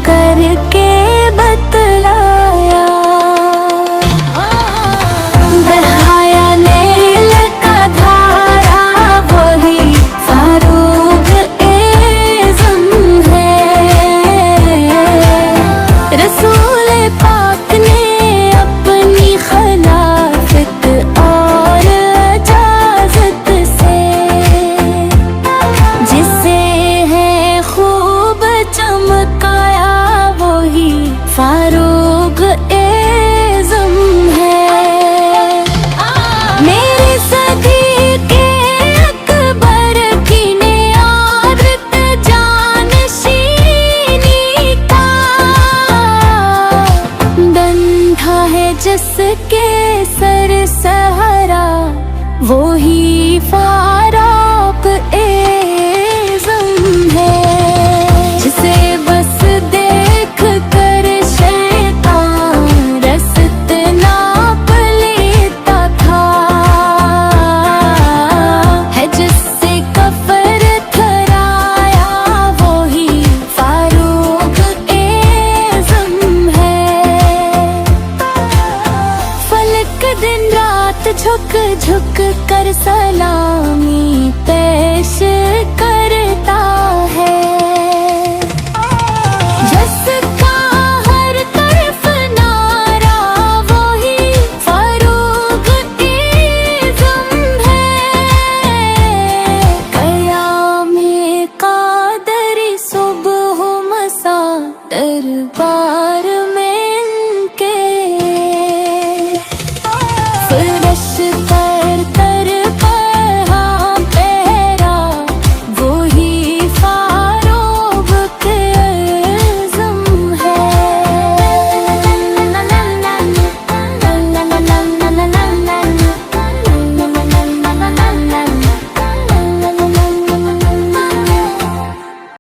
करके बतलाया। बहाया नील का धारा वही फारूक एज़म है। रसूल पाक ने अपनी खिलाफत और इजाजत से जिसे है खूब चमकाया वही फारूक एज़म है। मेरी सदी के अकबर की नियामत जानशीनी का बंधा है जिसके सर सहरा वही फारूक एज़म है। जिसे बस देख कर शैतान रसत नाप लेता था, है जिससे कफर थराया वही फारूक एज़म है। फलक दिन रात झुक झुक